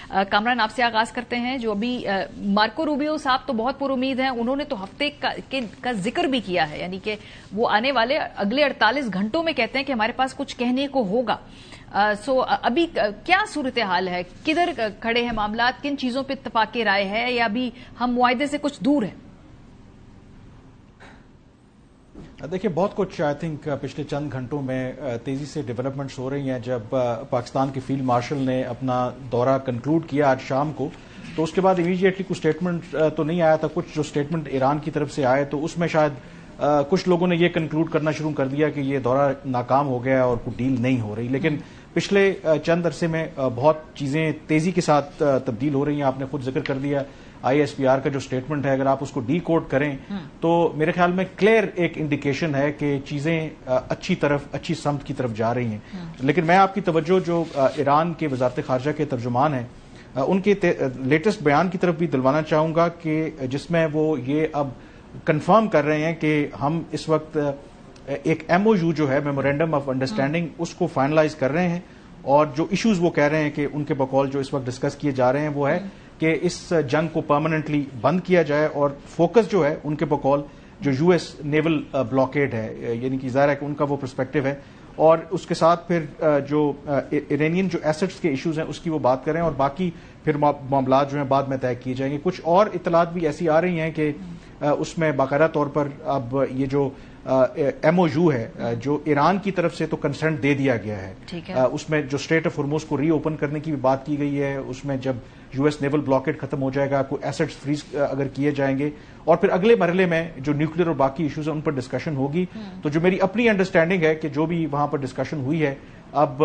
کامران آپ سے آغاز کرتے ہیں. جو ابھی مارکو روبیو صاحب تو بہت پر امید ہیں, انہوں نے تو ہفتے کا ذکر بھی کیا ہے, یعنی کہ وہ آنے والے اگلے 48 گھنٹوں میں کہتے ہیں کہ ہمارے پاس کچھ کہنے کو ہوگا. سو ابھی کیا صورتحال ہے, کدھر کھڑے ہیں معاملات, کن چیزوں پہ اتفاق رائے ہے, یا ابھی ہم معاہدے سے کچھ دور ہیں؟ دیکھیں, بہت کچھ آئی تھنک پچھلے چند گھنٹوں میں تیزی سے ڈیولپمنٹس ہو رہی ہیں. جب پاکستان کے فیلڈ مارشل نے اپنا دورہ کنکلوڈ کیا آج شام کو, تو اس کے بعد امیڈیٹلی کچھ اسٹیٹمنٹ تو نہیں آیا تھا. کچھ جو اسٹیٹمنٹ ایران کی طرف سے آئے تو اس میں شاید کچھ لوگوں نے یہ کنکلوڈ کرنا شروع کر دیا کہ یہ دورہ ناکام ہو گیا اور کوئی ڈیل نہیں ہو رہی. لیکن پچھلے چند عرصے میں بہت چیزیں تیزی کے ساتھ تبدیل ہو رہی ہیں. آپ نے خود ذکر کر دیا ISPR کا جو اسٹیٹمنٹ ہے, اگر آپ اس کو ڈی کوڈ کریں تو میرے خیال میں کلیئر ایک انڈیکیشن ہے کہ چیزیں اچھی سمت کی طرف جا رہی ہیں. لیکن میں آپ کی توجہ جو ایران کے وزارت خارجہ کے ترجمان ہیں ان کے لیٹسٹ بیان کی طرف بھی دلوانا چاہوں گا, کہ جس میں وہ یہ اب کنفرم کر رہے ہیں کہ ہم اس وقت ایک MOU جو ہے, میمورینڈم آف انڈرسٹینڈنگ, اس کو فائنلائز کر رہے ہیں. اور جو ایشوز وہ کہہ رہے ہیں کہ ان کے بقول جو اس وقت ڈسکس کیے جا رہے ہیں وہ ہے کہ اس جنگ کو پرماننٹلی بند کیا جائے, اور فوکس جو ہے ان کے بقول جو US نیول بلاکیڈ ہے, یعنی کہ ظاہر ہے کہ ان کا وہ پرسپیکٹو ہے, اور اس کے ساتھ پھر جو ایرانین جو ایسٹس کے ایشوز ہیں اس کی وہ بات کریں, اور باقی پھر معاملات جو ہیں بعد میں طے کیے جائیں گے. کچھ اور اطلاعات بھی ایسی آ رہی ہیں کہ اس میں باقاعدہ طور پر اب یہ جو MOU ہے جو ایران کی طرف سے تو کنسنٹ دے دیا گیا ہے. اس میں جو اسٹریٹ آف ہرموز کو ری اوپن کرنے کی بھی بات کی گئی ہے. اس میں جب US نیول بلاکیڈ ختم ہو جائے گا, کوئی ایسٹس فریز اگر کیے جائیں گے, اور پھر اگلے مرحلے میں جو نیوکلیر اور باقی ایشوز ہیں ان پر ڈسکشن ہوگی. تو جو میری اپنی انڈرسٹینڈنگ ہے کہ جو بھی وہاں پر ڈسکشن ہوئی ہے, اب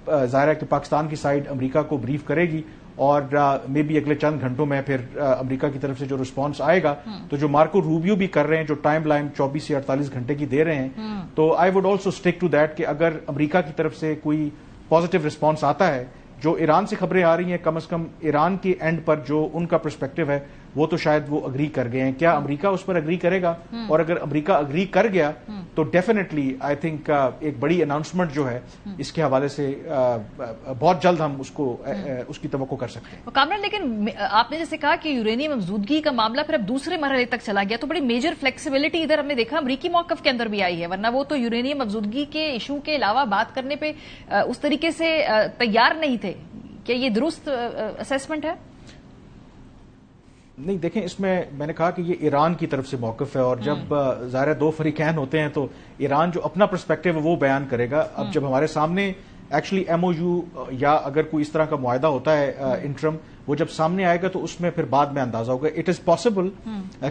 ظاہر ہے کہ پاکستان کی سائڈ امریکہ کو بریف کرے گی, اور مے بی اگلے چند گھنٹوں میں پھر امریکہ کی طرف سے جو رسپانس آئے گا, تو جو مارکو روبیو بھی کر رہے ہیں, جو ٹائم لائن 24 سے 48 گھنٹے کی دے رہے ہیں, تو I would also stick to that کہ اگر امریکہ کی طرف سے کوئی پازیٹیو رسپانس آتا ہے, جو ایران سے خبریں آ رہی ہیں کم از کم ایران کے اینڈ پر جو ان کا پرسپیکٹو ہے وہ تو شاید وہ اگری کر گئے ہیں. کیا امریکہ اس پر اگری کرے گا؟ اور اگر امریکہ اگری کر گیا تو ڈیفینیٹلی آئی تھنک ایک بڑی اناؤنسمنٹ جو ہے اس کے حوالے سے بہت جلد ہم اس کی توقع کر سکتے ہیں. کامران, لیکن آپ نے جیسے کہا کہ یورینیم افزودگی کا معاملہ پھر اب دوسرے مرحلے تک چلا گیا, تو بڑی میجر فلیکسیبلٹی ادھر ہم نے دیکھا امریکی موقف کے اندر بھی آئی ہے, ورنہ وہ تو یورینیم افزودگی کے ایشو کے علاوہ بات کرنے پہ اس طریقے سے تیار نہیں تھے. کیا یہ درست اسیسمنٹ ہے؟ نہیں, دیکھیں, اس میں نے کہا کہ یہ ایران کی طرف سے موقف ہے, اور جب ظاہر دو فریقین ہوتے ہیں تو ایران جو اپنا پرسپیکٹو ہے وہ بیان کرے گا. اب جب ہمارے سامنے ایکچولی MOU یا اگر کوئی اس طرح کا معاہدہ ہوتا ہے انٹرم, وہ جب سامنے آئے گا تو اس میں پھر بعد میں اندازہ ہوگا. اٹ از پاسبل,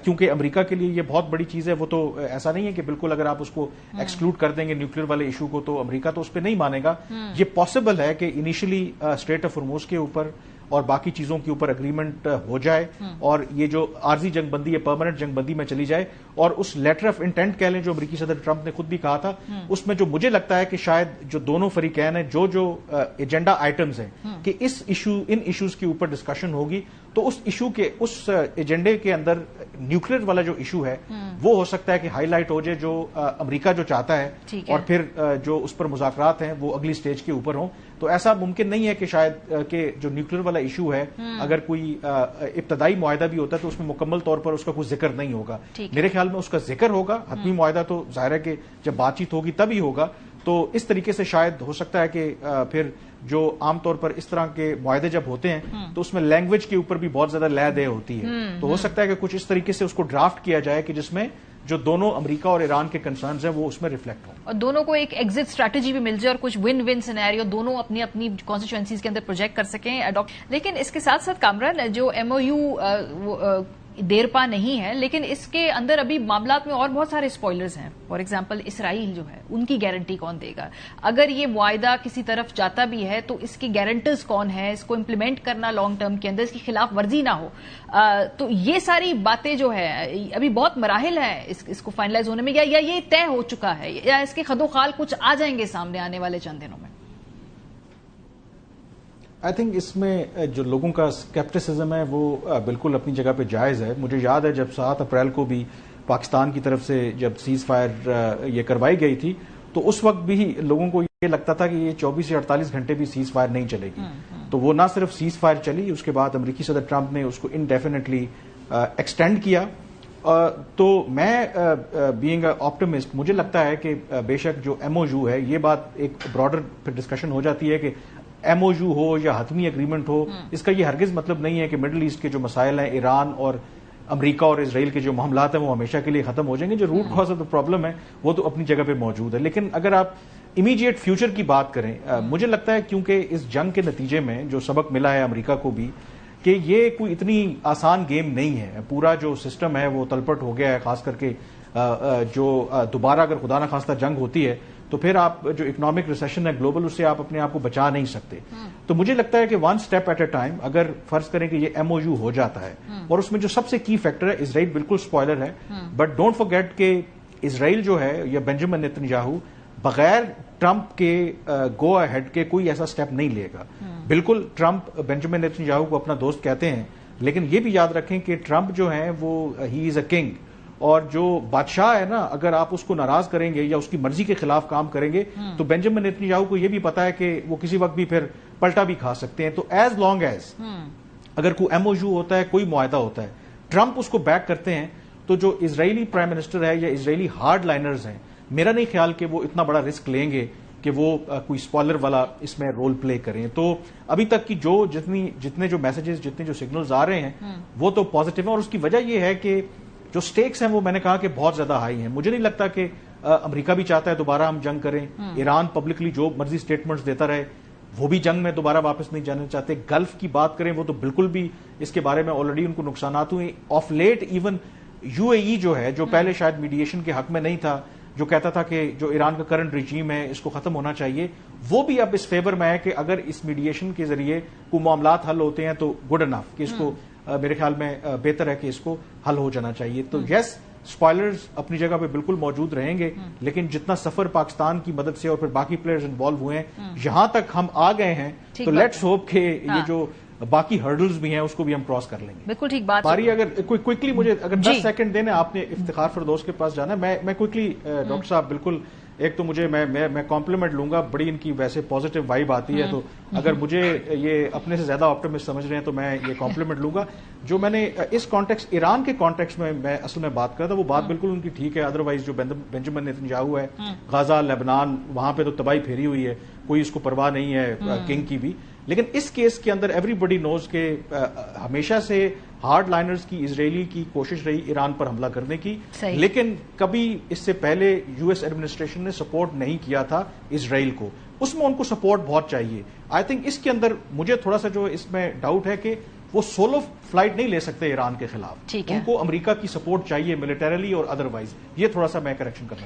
کیونکہ امریکہ کے لیے یہ بہت بڑی چیز ہے. وہ تو ایسا نہیں ہے کہ بالکل اگر آپ اس کو ایکسکلوڈ کر دیں گے نیوکلیر والے ایشو کو تو امریکہ تو اس پہ نہیں مانے گا. یہ پاسبل ہے کہ انیشلی اسٹریٹ آف ہرموز کے اوپر اور باقی چیزوں کے اوپر اگریمنٹ ہو جائے, اور یہ جو عارضی جنگ بندی ہے پرماننٹ جنگ بندی میں چلی جائے, اور اس لیٹر آف انٹینٹ کہہ لیں جو امریکی صدر ٹرمپ نے خود بھی کہا تھا, اس میں جو مجھے لگتا ہے کہ شاید جو دونوں فریقین ہیں جو ایجنڈا آئٹمز ہیں کہ ان ایشوز کے اوپر ڈسکشن ہوگی, تو اس ایشو کے اس ایجنڈے کے اندر نیوکلیر والا جو ایشو ہے وہ ہو سکتا ہے کہ ہائی لائٹ ہو جائے جو امریکہ جو چاہتا ہے, اور پھر جو اس پر مذاکرات ہیں وہ اگلی سٹیج کے اوپر ہوں. تو ایسا ممکن نہیں ہے کہ شاید کہ جو نیوکلیر والا ایشو ہے اگر کوئی ابتدائی معاہدہ بھی ہوتا ہے تو اس میں مکمل طور پر اس کا کوئی ذکر نہیں ہوگا. میرے خیال میں اس کا ذکر ہوگا, حتمی معاہدہ تو ظاہر ہے کہ جب بات چیت ہوگی تبھی ہوگا. تو اس طریقے سے شاید ہو سکتا ہے کہ پھر جو عام طور پر اس طرح کے معاہدے جب ہوتے ہیں تو اس میں لینگویج کے اوپر بھی بہت زیادہ لے دے ہوتی ہے, تو ہو سکتا ہے کہ کچھ اس طریقے سے اس کو ڈرافٹ کیا جائے کہ جس میں جو دونوں امریکہ اور ایران کے کنسرنز ہیں وہ اس میں ریفلیکٹ ہوں, اور دونوں کو ایک ایگزٹ اسٹریٹجی بھی مل جائے, اور کچھ ون ون سینیریو دونوں اپنی اپنی کانسٹیچوئنسیز کے اندر پروجیکٹ کر سکیں. لیکن اس کے ساتھ ساتھ کامران, جو MOU دیر پا نہیں ہے, لیکن اس کے اندر ابھی معاملات میں اور بہت سارے سپوائلرز ہیں. فار ایگزامپل اسرائیل جو ہے ان کی گارنٹی کون دے گا؟ اگر یہ معاہدہ کسی طرف جاتا بھی ہے تو اس کی گارنٹرز کون ہے, اس کو امپلیمنٹ کرنا لانگ ٹرم کے اندر, اس کی خلاف ورزی نہ ہو. تو یہ ساری باتیں جو ہے ابھی بہت مراحل ہیں اس کو فائنلائز ہونے میں, یا یہ طے ہو چکا ہے, یا اس کے خد و خال کچھ آ جائیں گے سامنے آنے والے چند دنوں میں؟ آئی تھنک اس میں جو لوگوں کا اسکیپٹسزم ہے وہ بالکل اپنی جگہ پہ جائز ہے. مجھے یاد ہے جب 7 اپریل کو بھی پاکستان کی طرف سے جب سیز فائر یہ کروائی گئی تھی تو اس وقت بھی لوگوں کو یہ لگتا تھا کہ یہ 24 سے 48 گھنٹے بھی سیز فائر نہیں چلے گی، تو وہ نہ صرف سیز فائر چلی، اس کے بعد امریکی صدر ٹرمپ نے اس کو انڈیفینیٹلی ایکسٹینڈ کیا. تو میں بینگ اے آپٹمسٹ مجھے لگتا ہے کہ بے شک جو ایم او یو ہے، یہ بات ایک براڈر پھر ڈسکشن ہو جاتی ہے کہ ایم او یو ہو یا حتمی اگریمنٹ ہو، اس کا یہ ہرگز مطلب نہیں ہے کہ مڈل ایسٹ کے جو مسائل ہیں، ایران اور امریکہ اور اسرائیل کے جو معاملات ہیں، وہ ہمیشہ کے لیے ختم ہو جائیں گے. جو root cause of the problem ہے وہ تو اپنی جگہ پہ موجود ہے. لیکن اگر آپ امیڈیٹ فیوچر کی بات کریں، مجھے لگتا ہے کیونکہ اس جنگ کے نتیجے میں جو سبق ملا ہے امریکہ کو بھی کہ یہ کوئی اتنی آسان گیم نہیں ہے. پورا جو سسٹم ہے وہ تلپٹ ہو گیا ہے، خاص کر کے جو دوبارہ اگر خدا نخواستہ جنگ ہوتی ہے تو پھر آپ جو اکنامک ریسیشن ہے گلوبل، اس سے آپ اپنے آپ کو بچا نہیں سکتے. تو مجھے لگتا ہے کہ one step at a time, اگر فرض کریں کہ یہ ایم او یو ہو جاتا ہے، اور اس میں جو سب سے کی فیکٹر ہے اسرائیل بالکل سپوائلر ہے، بٹ ڈونٹ فرگیٹ کہ اسرائیل جو ہے یا بینجامن نیتنیاہو بغیر ٹرمپ کے گو اہیڈ کے کوئی ایسا سٹیپ نہیں لے گا. بالکل ٹرمپ بینجامن نیتنیاہو کو اپنا دوست کہتے ہیں، لیکن یہ بھی یاد رکھیں کہ ٹرمپ جو ہے وہ ہی از اے کنگ، اور جو بادشاہ ہے نا، اگر آپ اس کو ناراض کریں گے یا اس کی مرضی کے خلاف کام کریں گے تو بینجامن نیتنیاہو کو یہ بھی پتا ہے کہ وہ کسی وقت بھی پھر پلٹا بھی کھا سکتے ہیں. تو ایز لانگ ایز اگر کوئی ایم او یو ہوتا ہے، کوئی معاہدہ ہوتا ہے، ٹرمپ اس کو بیک کرتے ہیں، تو جو اسرائیلی پرائم منسٹر ہے یا اسرائیلی ہارڈ لائنرز ہیں، میرا نہیں خیال کہ وہ اتنا بڑا رسک لیں گے کہ وہ کوئی اسپوائلر والا اس میں رول پلے کریں. تو ابھی تک کی جتنے جو میسجز، جتنے جو سگنلز آ رہے ہیں وہ تو پازیٹیو ہیں، اور اس کی وجہ یہ ہے کہ جو سٹیکس ہیں وہ میں نے کہا کہ بہت زیادہ ہائی ہیں. مجھے نہیں لگتا کہ امریکہ بھی چاہتا ہے دوبارہ ہم جنگ کریں. ایران پبلکلی جو مرضی سٹیٹمنٹس دیتا رہے، وہ بھی جنگ میں دوبارہ واپس نہیں جانا چاہتے. گلف کی بات کریں، وہ تو بالکل بھی اس کے بارے میں آلریڈی ان کو نقصانات ہوئے. آف لیٹ ایون یو اے ای جو ہے، جو پہلے شاید میڈیشن کے حق میں نہیں تھا، جو کہتا تھا کہ جو ایران کا کرنٹ ریجیم ہے اس کو ختم ہونا چاہیے، وہ بھی اب اس فیور میں ہے کہ اگر اس میڈیشن کے ذریعے کوئی معاملات حل ہوتے ہیں تو گڈ انف، کہ اس کو میرے خیال میں بہتر ہے کہ اس کو حل ہو جانا چاہیے. تو یس، اسپوائلرز اپنی جگہ پہ بالکل موجود رہیں گے، لیکن جتنا سفر پاکستان کی مدد سے اور پھر باقی پلیئرز انوالو ہوئے ہیں، یہاں تک ہم آ گئے ہیں، تو لیٹس ہوپ کہ یہ جو باقی ہرڈلز بھی ہیں اس کو بھی ہم کراس کر لیں گے. بالکل ٹھیک بات. باری اگر کوئکلی مجھے اگر 10 سیکنڈ دینا، آپ نے افتخار فردوس کے پاس جانا ہے، میں کوئکلی ڈاکٹر صاحب بالکل ایک تو مجھے میں کمپلیمنٹ لوں گا، بڑی ان کی ویسے پازیٹیو وائب آتی ہے، تو اگر مجھے یہ اپنے سے زیادہ آپٹمسٹ سمجھ رہے ہیں تو میں یہ کمپلیمنٹ لوں گا. جو میں نے اس کانٹیکس ایران کے کانٹیکس میں اصل میں بات کر رہا تھا، وہ بات بالکل ان کی ٹھیک ہے. ادروائز جو بینجامن نیتنیاہو ہے، غزہ، لیبنان، وہاں پہ تو تباہی پھیری ہوئی ہے، کوئی اس کو پرواہ نہیں ہے کنگ کی بھی. لیکن اس کیس کے اندر ایوری بڈی نوز کہ ہمیشہ سے ہارڈ لائنرز کی اسرائیلی کی کوشش رہی ایران پر حملہ کرنے کی، لیکن کبھی اس سے پہلے یو ایس ایڈمنسٹریشن نے سپورٹ نہیں کیا تھا اسرائیل کو. اس میں ان کو سپورٹ بہت چاہیے. آئی تھنک اس کے اندر مجھے تھوڑا سا جو اس میں ڈاؤٹ ہے کہ وہ سولو فلائٹ نہیں لے سکتے ایران کے خلاف، ان کو امریکہ کی سپورٹ چاہیے ملٹریلی اور ادروائز. یہ تھوڑا سا میں کریکشن کرنا